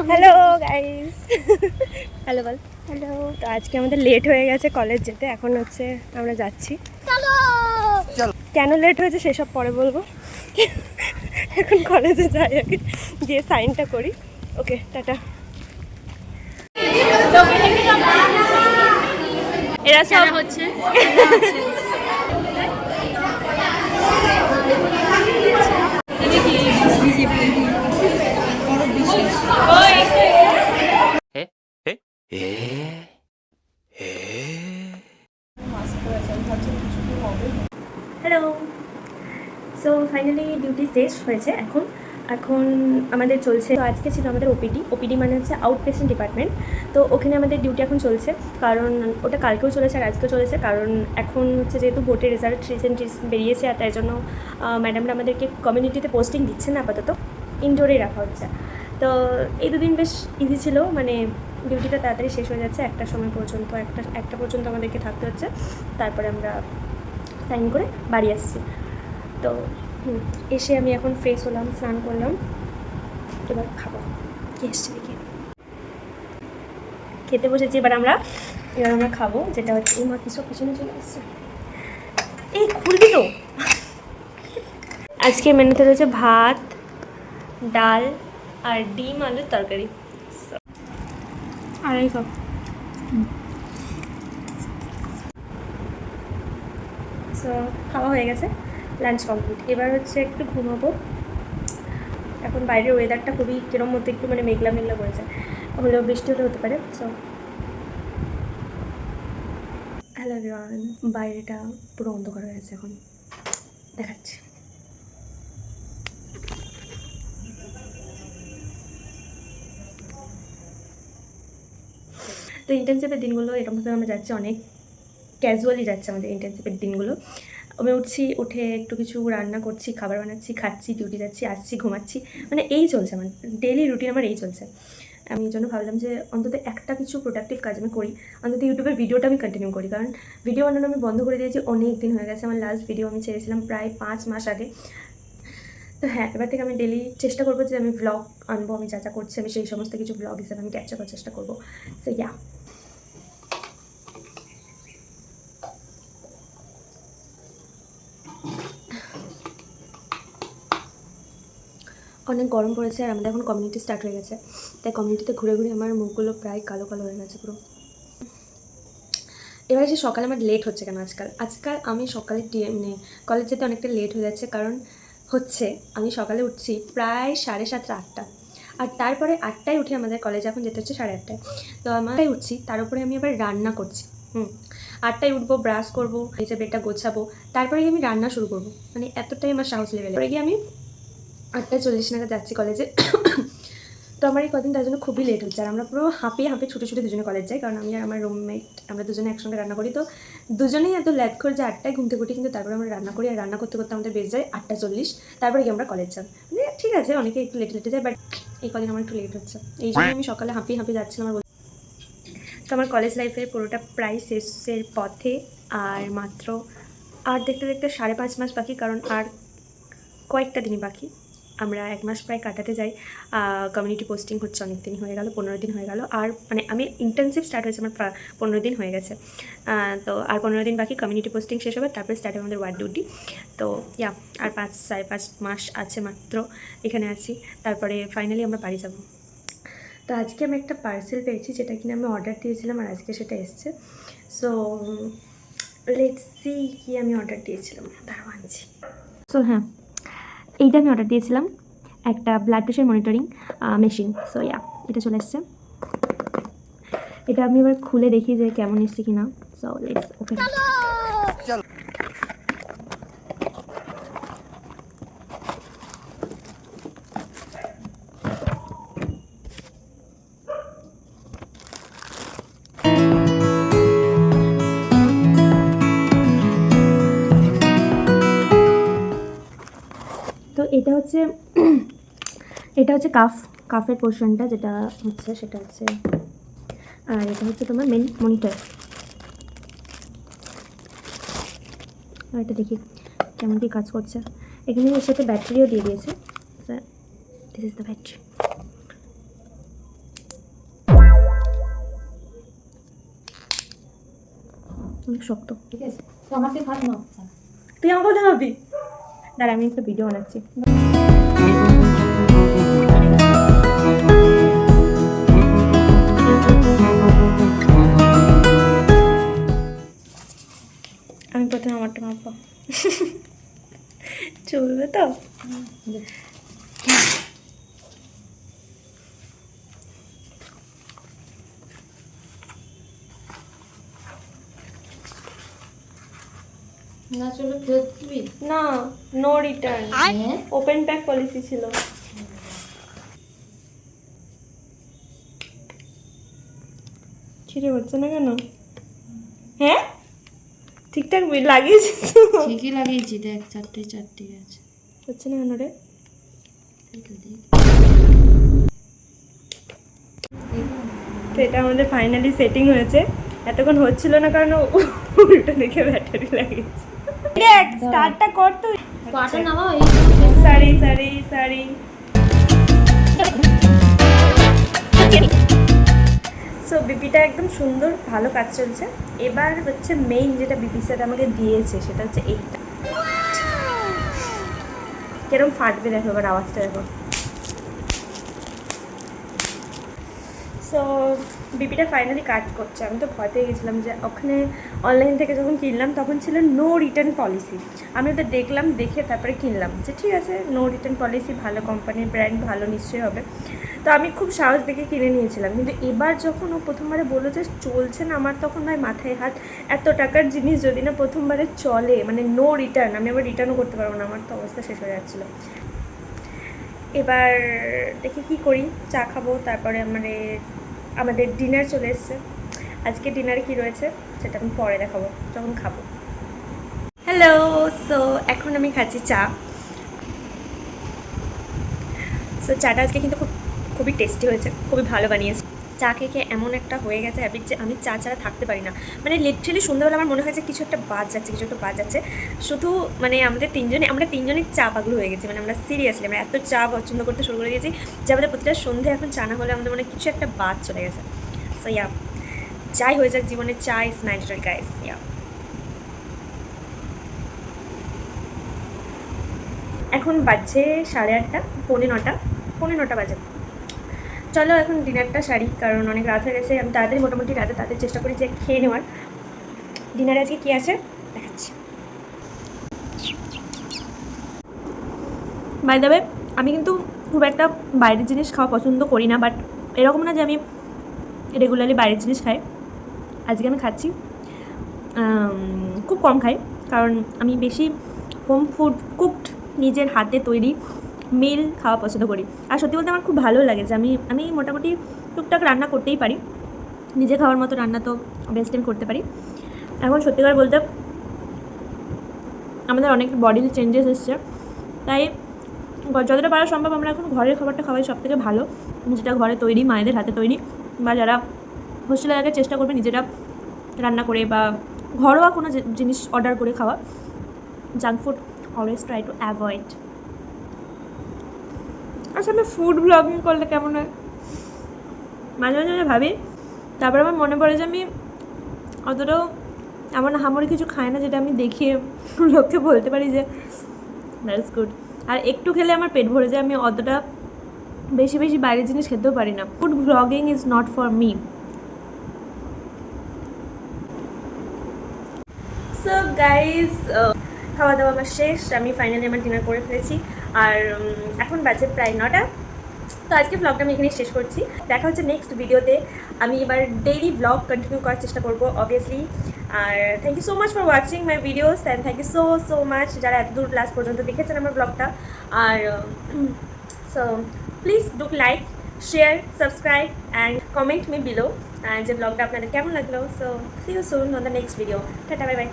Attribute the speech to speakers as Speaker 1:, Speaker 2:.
Speaker 1: Hello guys, hello বল। Hello. তো আজকে আমাদের লেট হয়ে গেছে কলেজ যেতে, এখন হচ্ছে আমরা যাচ্ছি। কেন লেট হয়েছে সেসব পরে বলবো, এখন কলেজে যাই আগে, গিয়ে সাইনটা করি। ওকে, টাটা। এরা সব হচ্ছে হ্যালো। সো ফাইনালি ডিউটি শেষ হয়েছে। এখন এখন আমাদের চলছে, তো আজকে ছিল আমাদের ওপিডি মানে হচ্ছে আউট পেশেন্ট ডিপার্টমেন্ট। তো ওখানে আমাদের ডিউটি এখন চলছে, কারণ ওটা কালকেও চলেছে আর আজকেও চলেছে। কারণ এখন হচ্ছে যেহেতু বোর্ডের রেজাল্ট রিসেন্ট বেরিয়েছে, আর তাই জন্য ম্যাডামরা আমাদেরকে কমিউনিটিতে পোস্টিং দিচ্ছে না, আপাতত ইনডোরেই রাখা হচ্ছে। তো এই দুদিন বেশ ইজি ছিল, মানে ডিউটিটা তাড়াতাড়ি শেষ হয়ে যাচ্ছে। একটা সময় পর্যন্ত, একটা পর্যন্ত আমাদেরকে থাকতে হচ্ছে, তারপরে আমরা সাইন করে বাড়ি আসছি। তো এসে আমি এখন ফ্রেশ হলাম, স্নান করলাম, এবার খাবো। কি এসছে দেখি, খেতে বসেছি। এবার আমরা খাবো, যেটা হচ্ছে এই মা কিছু পিছনে চলে আসছে, এই খুলবি তো। আজকে মেনুতে রয়েছে ভাত, ডাল আর ডিম আলুর তরকারি। আড়াই কাপ। সো খাওয়া হয়ে গেছে, লাঞ্চ কমপ্লিট। এবার হচ্ছে একটু ঘুমাবো। এখন বাইরের ওয়েদারটা খুবই কিরম মধ্যে, একটু মানে মেঘলা মেঘলা করেছে, হলেও বৃষ্টি হলে হতে পারে। সো হ্যালো এভরিওয়ান, বাইরেটা পুরো অন্ধকার হয়ে আছে, এখন দেখাচ্ছি। তো ইন্টার্নশিপের দিনগুলো এরকমভাবে আমরা যাচ্ছি, অনেক ক্যাজুয়ালি যাচ্ছে আমাদের ইন্টার্নশিপের দিনগুলো। আমি উঠছি, উঠে একটু কিছু রান্না করছি, খাবার বানাচ্ছি, খাচ্ছি, ডিউটি যাচ্ছি, আসছি, ঘুমাচ্ছি, মানে এই চলছে আমার ডেইলি রুটিন, আমার এই চলছে। আমি এই জন্য ভাবলাম যে অন্তত একটা কিছু প্রোডাক্টিভ কাজ আমি করি, অন্তত ইউটিউবের ভিডিওটা আমি কন্টিনিউ করি। কারণ ভিডিও বানানো আমি বন্ধ করে দিয়েছি অনেক দিন হয়ে গেছে। আমার লাস্ট ভিডিও আমি ছেড়েছিলাম প্রায় 5 মাস আগে। তো হ্যাঁ, এবার থেকে আমি ডেলি চেষ্টা করবো যে আমি ভ্লগ আনবো, আমি যা যা করছি আমি সেই সমস্ত কিছু ভ্লগ হিসেবে আমি ক্যাপচার করার চেষ্টা করবো। সো ইয়া, অনেক গরম পড়েছে আর আমাদের এখন কমিউনিটি স্টার্ট হয়ে গেছে, তাই কমিউনিটিতে ঘুরে ঘুরে আমার মুখগুলো প্রায় কালো কালো হয়ে গেছে পুরো। এবার এসে সকালে আমার লেট হচ্ছে কেন আজকাল আমি সকালে মানে কলেজ যেতে অনেকটা লেট হয়ে যাচ্ছে। কারণ হচ্ছে আমি সকালে উঠছি প্রায় 7:30 8টা, আর তারপরে 8টায় উঠে আমাদের কলেজ এখন যেতে হচ্ছে 8:30টায়। তো আমারটাই উঠছি, তার উপরে আমি আবার রান্না করছি। 8টায় উঠবো, ব্রাশ করবো, নিচে বেডটা গোছাবো, তারপরে আমি রান্না শুরু করবো। মানে এতটাই আমার সাহস লেভেল। পরে গিয়ে আমি 8:40 নাগাদ যাচ্ছি কলেজে। তো আমার এই কদিন তার জন্য খুবই লেট হচ্ছে, আর আমরা পুরো হাঁপিয়ে ছুটে ছুটে দুজনে কলেজ যাই। কারণ আমি আর আমার রুমমেট আমরা দুজনে একসঙ্গে রান্না করি। তো দুজনেই এত ল্যাট করে যে 8টায় ঘুম থেকে উঠি, কিন্তু তারপরে আমরা রান্না করি, আর রান্না করতে করতে আমাদের বেজে যায় 8:40। তারপরে কি আমরা কলেজ যাই, মানে ঠিক আছে অনেকে একটু লেটে যায়, বাট এই কদিন আমার একটু লেট হচ্ছে, এই জন্য আমি সকালে হাঁপিয়ে যাচ্ছিলাম। তো আমার কলেজ লাইফের পুরোটা প্রায় শেষের পথে, আর মাত্র আর দেখতে দেখতে 5.5 মাস বাকি। কারণ আর কয়েকটা দিনই বাকি, আমরা 1 মাস প্রায় কাটাতে যাই। কমিউনিটি পোস্টিং হচ্ছে অনেক দিন হয়ে গেল, 15 দিন হয়ে গেল। আর মানে আমি ইন্টার্নশিপ স্টার্ট হয়েছে আমার 15 দিন হয়ে গেছে। তো আর 15 দিন বাকি কমিউনিটি পোস্টিং শেষ হবে, তারপরে স্টার্ট হবে আমাদের ওয়ার্ড ডিউটি। তো ইয়া, আর 5.5 মাস আছে মাত্র এখানে আছি, তারপরে ফাইনালি আমরা বাড়ি যাব। তো আজকে আমি একটা পার্সেল পেয়েছি, যেটা কিনা আমি অর্ডার দিয়েছিলাম, আর আজকে সেটা এসছে। সো লেটস সি কি আমি অর্ডার দিয়েছিলাম, দাঁড়াও আনছি। সো হ্যাঁ, এইটা আমি অর্ডার দিয়েছিলাম, একটা blood pressure monitoring machine. So yeah, এটা চলে এসছে। এটা আমি এবার খুলে দেখি যে কেমন এসছে কিনা। So let's open. তো এটা হচ্ছে কাফের পোর্শনটা, যেটা হচ্ছে সেটা হচ্ছে, আর এটা হচ্ছে তোমার মেন মনিটর। আর এটা দেখি কেমন কি কাজ করছে। এখানে এর সাথে ব্যাটারিও দিয়ে দিয়েছে। This is the battery. অনেক শক্ত।
Speaker 2: ঠিক আছে, তো আমাকে ভাত নাও।
Speaker 1: তুই আমার কথা ভাবি। দাঁড়া, আমি একটা ভিডিও বানাচ্ছি। আমি প্রথমে আমারটা মাপবো। চলবে তো?
Speaker 2: না চলো ফেরত দিবি?
Speaker 1: না, no return, open pack policy ছিল। ছিঁড়ে হচ্ছে না কেন? হ্যাঁ ঠিকঠাক লাগিয়েছিস তো?
Speaker 2: ঠিকই লাগিয়েছি, দেখ চারটে চারটে আছে।
Speaker 1: হচ্ছে না কেন রে? তো এটা আমাদের ফাইনালি সেটিং হয়েছে। এতক্ষণ হচ্ছিল না কারণ উল্টো দিকে ব্যাটারি লাগিয়েছে। দেখ স্টার্টটা কর তুই।
Speaker 2: পাটা নামাও।
Speaker 1: Sorry sorry sorry. সো বিপিটা একদম সুন্দর ভালো কাজ চলছে। এবার হচ্ছে মেইন যেটা বিপি স্যার আমাকে দিয়েছে সেটা হচ্ছে এইটা। কিরম ফাটবে দেখো, এবার আওয়াজটা দেখো। সো বিপিটা ফাইনালি কাজ করছে। আমি তো ভয় পেয়ে গেছিলাম যে ওখানে অনলাইন থেকে যখন কিনলাম তখন ছিল নো রিটার্ন পলিসি। আমি ওটা দেখলাম, দেখে তারপরে কিনলাম যে ঠিক আছে নো রিটার্ন পলিসি, ভালো কোম্পানির ব্র্যান্ড, ভালো নিশ্চয়ই হবে। তো আমি খুব সাহস দেখে কিনে নিয়েছিলাম। কিন্তু এবার যখন ও প্রথমবারে বললো যে চলছে না, আমার তখন ভাই মাথায় হাত। এত টাকার জিনিস যদি না প্রথমবারে চলে, মানে নো রিটার্ন, আমি আবার রিটার্নও করতে পারবো না, আমার তো অবস্থা শেষ হয়ে যাচ্ছিলো। এবার দেখি কী করি, চা খাবো, তারপরে আমাদের ডিনার চলে এসছে। আজকে ডিনারে কি রয়েছে সেটা আমি পরে দেখাবো যখন খাবো। হ্যালো, সো এখন আমি খাচ্ছি চা। সো চাটা আজকে কিন্তু খুবই টেস্টি হয়েছে, খুবই ভালো বানিয়েছে। চা খেয়ে এমন একটা হয়ে গেছে হ্যাবিট যে আমি চা ছাড়া থাকতে পারি না। মানে লিটারালি সন্ধ্যাবেলা আমার মনে হয় যে কিছু একটা বাদ যাচ্ছে। শুধু মানে আমরা তিনজনে চা পাগল হয়ে গেছি। মানে আমরা সিরিয়াসলি আমরা এত চা পছন্দ করতে শুরু করে দিয়েছি যে আমাদের প্রতিটা সন্ধ্যে এখন চা না হলে আমাদের মনে কিছু একটা বাদ চলে গেছে। সো ইয়া, যাই হয়ে যাক জীবনে চা ইজ ম্যান্ডেটরি গাইস। ইয়া, এখন বাজছে 8:30, 8:45 বাজে। চলো এখন ডিনারটা সারি, কারণ অনেক রাত হয়ে গেছে। আমি তাড়াতাড়ি মোটামুটি রাতে তাদের চেষ্টা করি যে খেয়ে নেওয়ার। ডিনারে আজকে কী আছে দেখাচ্ছি। বাই দ্য ওয়ে, আমি কিন্তু খুব একটা বাইরের জিনিস খাওয়া পছন্দ করি না, বাট এরকম না যে আমি রেগুলারলি বাইরের জিনিস খাই। আজকে আমি খাচ্ছি, খুব কম খাই, কারণ আমি বেশি হোম ফুড কুকড নিজের হাতে তৈরি মিল খাওয়া পছন্দ করি। আর সত্যি বলতে আমার খুব ভালো লাগে যে আমি মোটামুটি টুকটাক রান্না করতেই পারি। নিজে খাওয়ার মতো রান্না তো বেস্ট টাইম করতে পারি। এখন সত্যি করে বলতে আমাদের অনেক বডির চেঞ্জেস এসছে, তাই যতটা পারা সম্ভব আমরা এখন ঘরের খাবারটা খাওয়াই সব থেকে ভালো, যেটা ঘরে তৈরি, মায়েদের হাতে তৈরি। বা যারা হোস্টেলে আগে চেষ্টা করবে নিজেরা রান্না করে বা ঘরোয়া কোনো জিনিস অর্ডার করে খাওয়া। Junk food always try to avoid. আচ্ছা, আমি ফুড ব্লগিং করলে কেমন হয় মাঝে মাঝে ভাবি। তারপর আমার মনে পড়ে যে আমি অতটাও এমন হামড়ি কিছু খাই না যেটা আমি দেখিয়ে লোককে বলতে পারি যে দ্যাটস গুড। আর একটু খেলে আমার পেট ভরে যায়। আমি অতটা বেশি বাইরের জিনিস খেতেও পারি না। Food blogging is not for me. So guys, খাওয়া দাওয়া আমার শেষ। আমি ফাইনালি আমার ডিনার করে ফেলেছি। আর এখন বাজে প্রায় 9টা। তো আজকে ব্লগটা আমি এখানেই শেষ করছি। দেখা হচ্ছে নেক্সট ভিডিওতে। আমি এবার ডেইলি ব্লগ কন্টিনিউ করার চেষ্টা করবো অবভিয়াসলি। আর thank you so much for watching my videos and thank you so much যারা এত দূর লাস্ট পর্যন্ত দেখেছেন আমার ব্লগটা। আর so please do like, share, subscribe and comment me below যে ব্লগটা আপনাদের কেমন লাগলো। So see you soon on the next video. Tata, bye by.